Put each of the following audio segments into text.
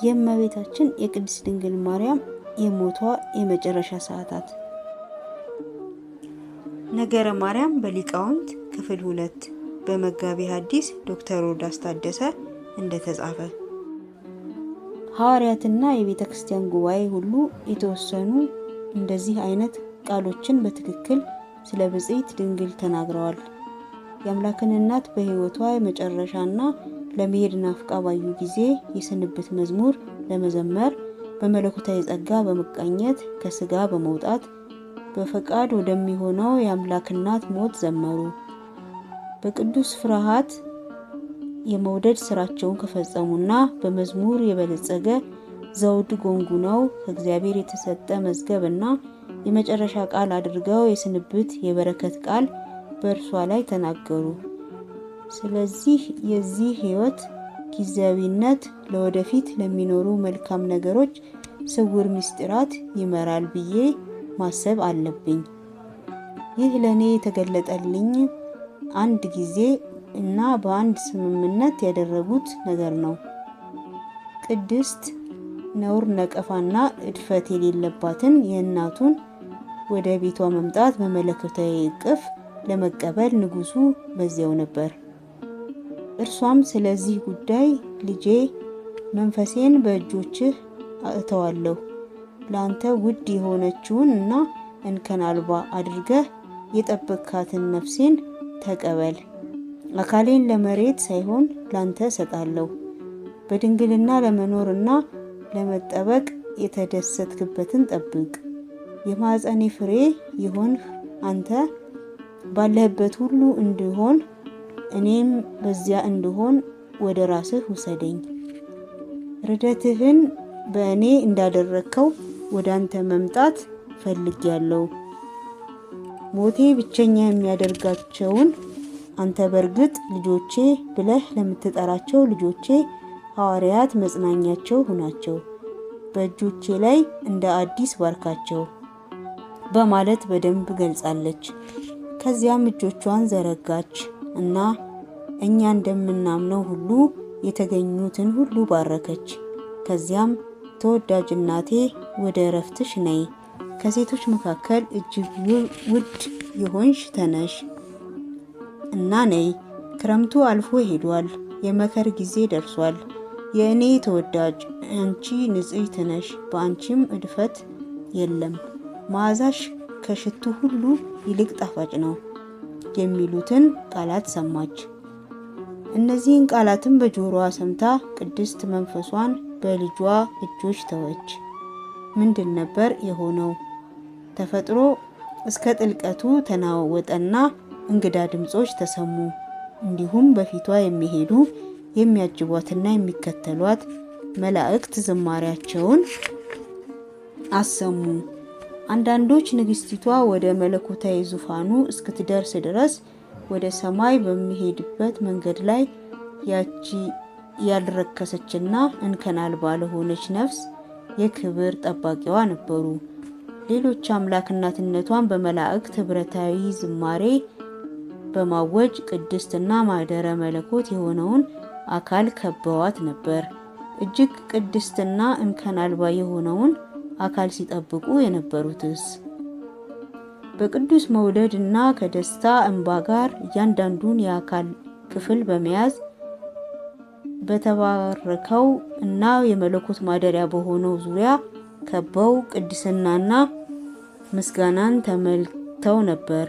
የእመቤታችን የቅድስት ድንግል ማርያም የሞቷ የመጨረሻ ሰዓታት። ነገረ ማርያም በሊቃውንት ክፍል 2 በመጋቤ ሐዲስ ዶክተር ሮዳስ ታደሰ እንደተጻፈ። ሐዋርያትና የቤተ ክርስቲያን ጉባኤ ሁሉ የተወሰኑ እንደዚህ አይነት ቃሎችን በትክክል ስለ ብጽዕት ድንግል ተናግረዋል። የአምላክን እናት በሕይወቷ የመጨረሻና ለመሄድ ናፍቃ ባዩ ጊዜ የስንብት መዝሙር ለመዘመር በመለኮታዊ ጸጋ በመቃኘት ከስጋ በመውጣት በፈቃድ ወደሚሆነው የአምላክ እናት ሞት ዘመሩ። በቅዱስ ፍርሃት የመውደድ ስራቸውን ከፈጸሙና በመዝሙር የበለጸገ ዘውድ ጎንጉነው ከእግዚአብሔር የተሰጠ መዝገብና የመጨረሻ ቃል አድርገው የስንብት የበረከት ቃል በእርሷ ላይ ተናገሩ። ስለዚህ የዚህ ሕይወት ጊዜያዊነት ለወደፊት ለሚኖሩ መልካም ነገሮች ስውር ምስጢራት ይመራል ብዬ ማሰብ አለብኝ። ይህ ለኔ የተገለጠልኝ አንድ ጊዜ እና በአንድ ስምምነት ያደረጉት ነገር ነው። ቅድስት ነውር ነቀፋና እድፈት የሌለባትን የእናቱን ወደ ቤቷ መምጣት በመለኮታዊ እቅፍ ለመቀበል ንጉሱ በዚያው ነበር። እርሷም ስለዚህ ጉዳይ ልጄ መንፈሴን በእጆችህ አእተዋለሁ፣ ለአንተ ውድ የሆነችውን እና እንከን አልባ አድርገህ የጠበቅካትን ነፍሴን ተቀበል፣ አካሌን ለመሬት ሳይሆን ላንተ ሰጣለሁ። በድንግልና ለመኖርና ለመጠበቅ የተደሰትክበትን ጠብቅ። የማኅፀኔ ፍሬ ይሆንህ አንተ ባለህበት ሁሉ እንድሆን እኔም በዚያ እንድሆን ወደ ራስህ ውሰደኝ። ርደትህን በእኔ እንዳደረግከው ወደ አንተ መምጣት ፈልጌያለሁ። ሞቴ ብቸኛ የሚያደርጋቸውን አንተ በእርግጥ ልጆቼ ብለህ ለምትጠራቸው ልጆቼ ሐዋርያት መጽናኛቸው ሁናቸው፣ በእጆቼ ላይ እንደ አዲስ ባርካቸው በማለት በደንብ ገልጻለች። ከዚያም እጆቿን ዘረጋች እና እኛ እንደምናምነው ሁሉ የተገኙትን ሁሉ ባረከች። ከዚያም ተወዳጅ እናቴ ወደ እረፍትሽ ነይ፣ ከሴቶች መካከል እጅግ ውድ የሆንሽ ተነሽ እና ነይ። ክረምቱ አልፎ ሄዷል፣ የመከር ጊዜ ደርሷል። የእኔ ተወዳጅ አንቺ ንጽሕት ነሽ፣ በአንቺም እድፈት የለም፣ መዓዛሽ ከሽቱ ሁሉ ይልቅ ጣፋጭ ነው የሚሉትን ቃላት ሰማች። እነዚህን ቃላትም በጆሮዋ ሰምታ ቅድስት መንፈሷን በልጇ እጆች ተወች። ምንድን ነበር የሆነው? ተፈጥሮ እስከ ጥልቀቱ ተናወጠና እንግዳ ድምጾች ተሰሙ። እንዲሁም በፊቷ የሚሄዱ የሚያጅቧትና የሚከተሏት መላእክት ዝማሬያቸውን አሰሙ። አንዳንዶች ንግስቲቷ ወደ መለኮታዊ ዙፋኑ እስክትደርስ ድረስ ወደ ሰማይ በሚሄድበት መንገድ ላይ ያቺ ያልረከሰችና እንከን አልባ ለሆነች ነፍስ የክብር ጠባቂዋ ነበሩ። ሌሎች አምላክ እናትነቷን በመላእክት ህብረታዊ ዝማሬ በማወጅ ቅድስትና ማኅደረ መለኮት የሆነውን አካል ከበዋት ነበር። እጅግ ቅድስትና እንከን አልባ የሆነውን አካል ሲጠብቁ የነበሩትስ በቅዱስ መውደድ እና ከደስታ እንባ ጋር እያንዳንዱን የአካል ክፍል በመያዝ በተባረከው እና የመለኮት ማደሪያ በሆነው ዙሪያ ከበው ቅድስናና ምስጋናን ተመልክተው ነበር።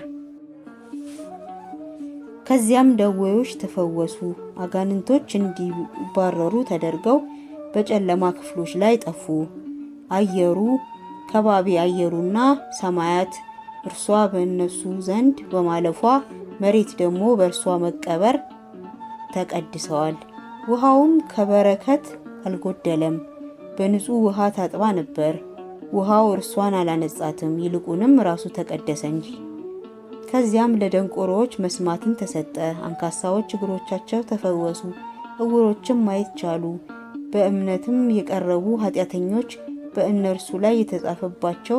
ከዚያም ደዌዎች ተፈወሱ፣ አጋንንቶች እንዲባረሩ ተደርገው በጨለማ ክፍሎች ላይ ጠፉ። አየሩ ከባቢ አየሩና ሰማያት እርሷ በእነሱ ዘንድ በማለፏ መሬት ደግሞ በእርሷ መቀበር ተቀድሰዋል። ውሃውም ከበረከት አልጎደለም፣ በንጹህ ውሃ ታጥባ ነበር። ውሃው እርሷን አላነጻትም፣ ይልቁንም ራሱ ተቀደሰ እንጂ። ከዚያም ለደንቆሮዎች መስማትን ተሰጠ፣ አንካሳዎች እግሮቻቸው ተፈወሱ፣ እውሮችም ማየት ቻሉ። በእምነትም የቀረቡ ኃጢአተኞች በእነርሱ ላይ የተጻፈባቸው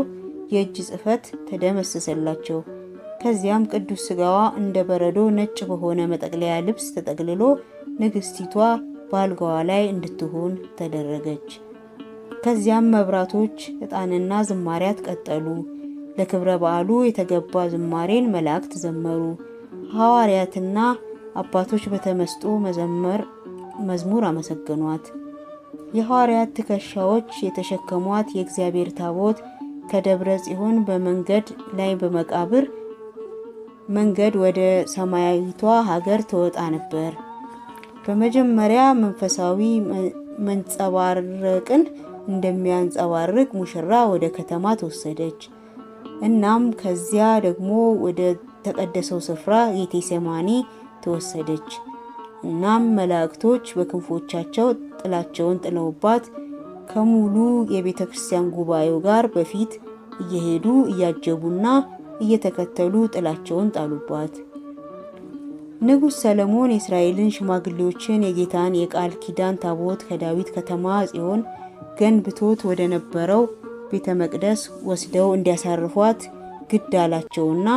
የእጅ ጽሕፈት ተደመሰሰላቸው። ከዚያም ቅዱስ ሥጋዋ እንደ በረዶ ነጭ በሆነ መጠቅለያ ልብስ ተጠቅልሎ ንግስቲቷ በአልጋዋ ላይ እንድትሆን ተደረገች። ከዚያም መብራቶች፣ ዕጣንና ዝማሪያት ቀጠሉ። ለክብረ በዓሉ የተገባ ዝማሬን መላእክት ዘመሩ። ሐዋርያትና አባቶች በተመስጦ መዝሙር አመሰገኗት። የሐዋርያት ትከሻዎች የተሸከሟት የእግዚአብሔር ታቦት ከደብረ ጽዮን በመንገድ ላይ በመቃብር መንገድ ወደ ሰማያዊቷ ሀገር ትወጣ ነበር። በመጀመሪያ መንፈሳዊ መንጸባረቅን እንደሚያንጸባርቅ ሙሽራ ወደ ከተማ ተወሰደች። እናም ከዚያ ደግሞ ወደ ተቀደሰው ስፍራ ጌቴሴማኒ ተወሰደች። እናም መላእክቶች በክንፎቻቸው ጥላቸውን ጥለውባት ከሙሉ የቤተ ክርስቲያን ጉባኤው ጋር በፊት እየሄዱ እያጀቡና እየተከተሉ ጥላቸውን ጣሉባት። ንጉሥ ሰለሞን የእስራኤልን ሽማግሌዎችን የጌታን የቃል ኪዳን ታቦት ከዳዊት ከተማ ጽዮን ገንብቶት ወደ ነበረው ቤተ መቅደስ ወስደው እንዲያሳርፏት ግድ አላቸውና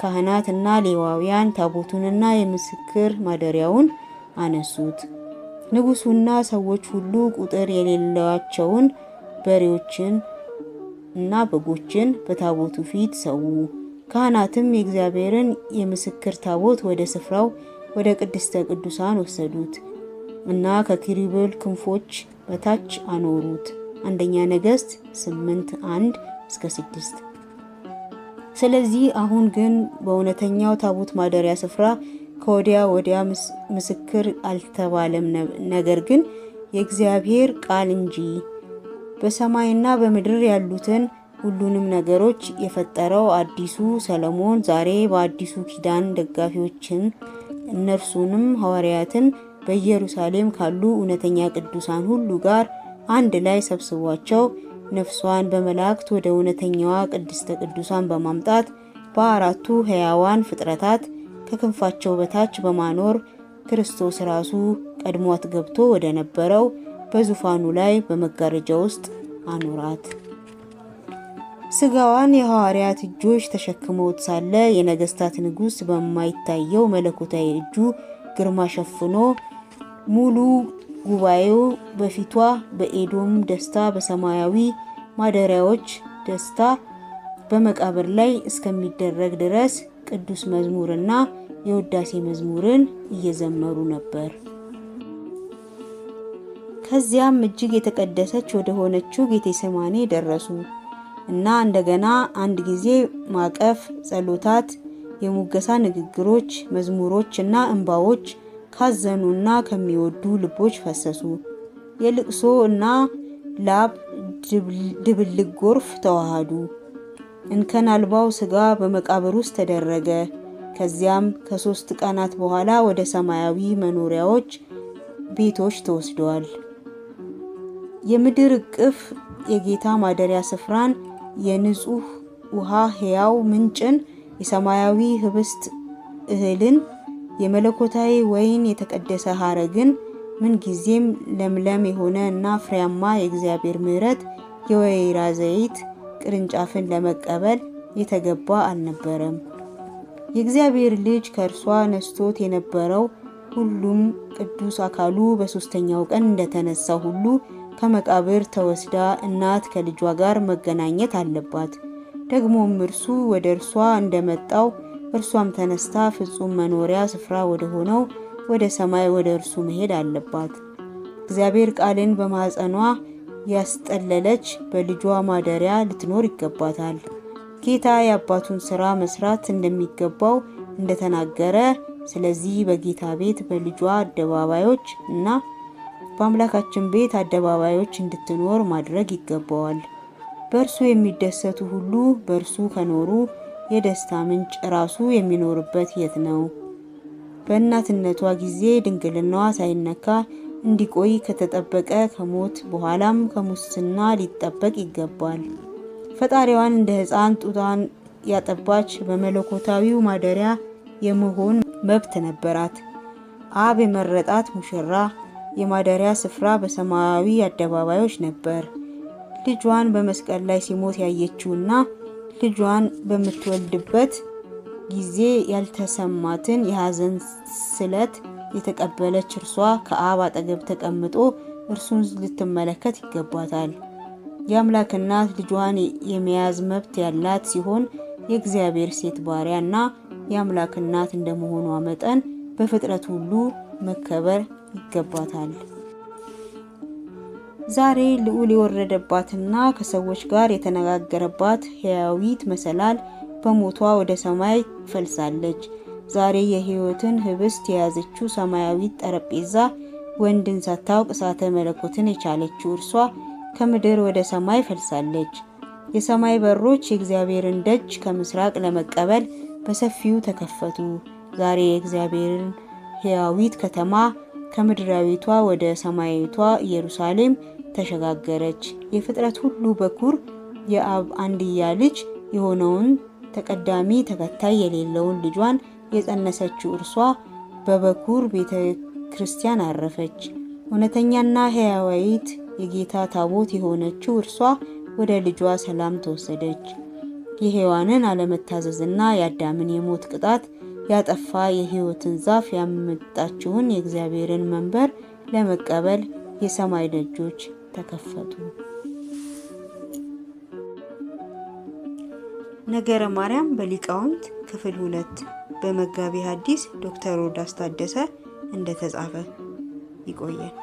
ካህናትና ሌዋውያን ታቦቱንና የምስክር ማደሪያውን አነሱት። ንጉሱና ሰዎች ሁሉ ቁጥር የሌላቸውን በሬዎችን እና በጎችን በታቦቱ ፊት ሰዉ። ካህናትም የእግዚአብሔርን የምስክር ታቦት ወደ ስፍራው ወደ ቅድስተ ቅዱሳን ወሰዱት እና ከኪሩቤል ክንፎች በታች አኖሩት። አንደኛ ነገሥት 8:1-6። ስለዚህ አሁን ግን በእውነተኛው ታቦት ማደሪያ ስፍራ ከወዲያ ወዲያ ምስክር አልተባለም፣ ነገር ግን የእግዚአብሔር ቃል እንጂ። በሰማይና በምድር ያሉትን ሁሉንም ነገሮች የፈጠረው አዲሱ ሰለሞን ዛሬ በአዲሱ ኪዳን ደጋፊዎችን እነርሱንም ሐዋርያትን በኢየሩሳሌም ካሉ እውነተኛ ቅዱሳን ሁሉ ጋር አንድ ላይ ሰብስቧቸው ነፍሷን በመላእክት ወደ እውነተኛዋ ቅድስተ ቅዱሳን በማምጣት በአራቱ ሕያዋን ፍጥረታት ከክንፋቸው በታች በማኖር ክርስቶስ ራሱ ቀድሟት ገብቶ ወደ ነበረው በዙፋኑ ላይ በመጋረጃ ውስጥ አኖራት። ስጋዋን የሐዋርያት እጆች ተሸክመውት ሳለ የነገስታት ንጉስ በማይታየው መለኮታዊ እጁ ግርማ ሸፍኖ ሙሉ ጉባኤው በፊቷ በኤዶም ደስታ፣ በሰማያዊ ማደሪያዎች ደስታ በመቃብር ላይ እስከሚደረግ ድረስ ቅዱስ መዝሙርና የውዳሴ መዝሙርን እየዘመሩ ነበር። ከዚያም እጅግ የተቀደሰች ወደ ሆነችው ጌቴሴማኒ ደረሱ እና እንደገና አንድ ጊዜ ማቀፍ፣ ጸሎታት፣ የሙገሳ ንግግሮች፣ መዝሙሮች እና እንባዎች ካዘኑና ከሚወዱ ልቦች ፈሰሱ። የልቅሶ እና ላብ ድብልቅ ጎርፍ ተዋሃዱ። እንከን አልባው ስጋ በመቃብር ውስጥ ተደረገ። ከዚያም ከ3 ቀናት በኋላ ወደ ሰማያዊ መኖሪያዎች ቤቶች ተወስደዋል። የምድር እቅፍ የጌታ ማደሪያ ስፍራን፣ የንጹህ ውሃ ሕያው ምንጭን፣ የሰማያዊ ህብስት እህልን፣ የመለኮታዊ ወይን የተቀደሰ ሐረግን፣ ምንጊዜም ለምለም የሆነ እና ፍሬያማ የእግዚአብሔር ምሕረት የወይራ ዘይት ቅርንጫፍን ለመቀበል የተገባ አልነበረም። የእግዚአብሔር ልጅ ከእርሷ ነስቶት የነበረው ሁሉም ቅዱስ አካሉ በሶስተኛው ቀን እንደተነሳ ሁሉ ከመቃብር ተወስዳ እናት ከልጇ ጋር መገናኘት አለባት። ደግሞም እርሱ ወደ እርሷ እንደመጣው እርሷም ተነስታ ፍጹም መኖሪያ ስፍራ ወደ ሆነው ወደ ሰማይ ወደ እርሱ መሄድ አለባት። እግዚአብሔር ቃልን በማህፀኗ ያስጠለለች በልጇ ማደሪያ ልትኖር ይገባታል። ጌታ የአባቱን ሥራ መስራት እንደሚገባው እንደተናገረ፣ ስለዚህ በጌታ ቤት በልጇ አደባባዮች እና በአምላካችን ቤት አደባባዮች እንድትኖር ማድረግ ይገባዋል። በእርሱ የሚደሰቱ ሁሉ በእርሱ ከኖሩ የደስታ ምንጭ ራሱ የሚኖርበት የት ነው? በእናትነቷ ጊዜ ድንግልናዋ ሳይነካ እንዲቆይ ከተጠበቀ ከሞት በኋላም ከሙስና ሊጠበቅ ይገባል። ፈጣሪዋን እንደ ሕፃን ጡቷን ያጠባች በመለኮታዊው ማደሪያ የመሆን መብት ነበራት። አብ የመረጣት ሙሽራ የማደሪያ ስፍራ በሰማያዊ አደባባዮች ነበር። ልጇን በመስቀል ላይ ሲሞት ያየችውና ልጇን በምትወልድበት ጊዜ ያልተሰማትን የሐዘን ስለት የተቀበለች እርሷ ከአብ አጠገብ ተቀምጦ እርሱን ልትመለከት ይገባታል። የአምላክ እናት ልጇን የመያዝ መብት ያላት ሲሆን የእግዚአብሔር ሴት ባሪያና የአምላክ እናት እንደመሆኗ መጠን በፍጥረት ሁሉ መከበር ይገባታል። ዛሬ ልዑል የወረደባትና ከሰዎች ጋር የተነጋገረባት ሕያዊት መሰላል በሞቷ ወደ ሰማይ ፈልሳለች። ዛሬ የሕይወትን ህብስት የያዘችው ሰማያዊት ጠረጴዛ ወንድን ሳታውቅ እሳተ መለኮትን የቻለችው እርሷ ከምድር ወደ ሰማይ ፈልሳለች። የሰማይ በሮች የእግዚአብሔርን ደጅ ከምስራቅ ለመቀበል በሰፊው ተከፈቱ። ዛሬ የእግዚአብሔርን ሕያዊት ከተማ ከምድራዊቷ ወደ ሰማያዊቷ ኢየሩሳሌም ተሸጋገረች። የፍጥረት ሁሉ በኩር የአብ አንድያ ልጅ የሆነውን ተቀዳሚ ተከታይ የሌለውን ልጇን የጸነሰችው እርሷ በበኩር ቤተ ክርስቲያን አረፈች። እውነተኛና ሕያዋይት የጌታ ታቦት የሆነችው እርሷ ወደ ልጇ ሰላም ተወሰደች። የሔዋንን አለመታዘዝና የአዳምን የሞት ቅጣት ያጠፋ የሕይወትን ዛፍ ያመጣችውን የእግዚአብሔርን መንበር ለመቀበል የሰማይ ደጆች ተከፈቱ። ነገረ ማርያም በሊቃውንት ክፍል 2 በመጋቤ ሐዲስ ዶክተር ሮዳስ ታደሰ እንደተጻፈ። ይቆያል።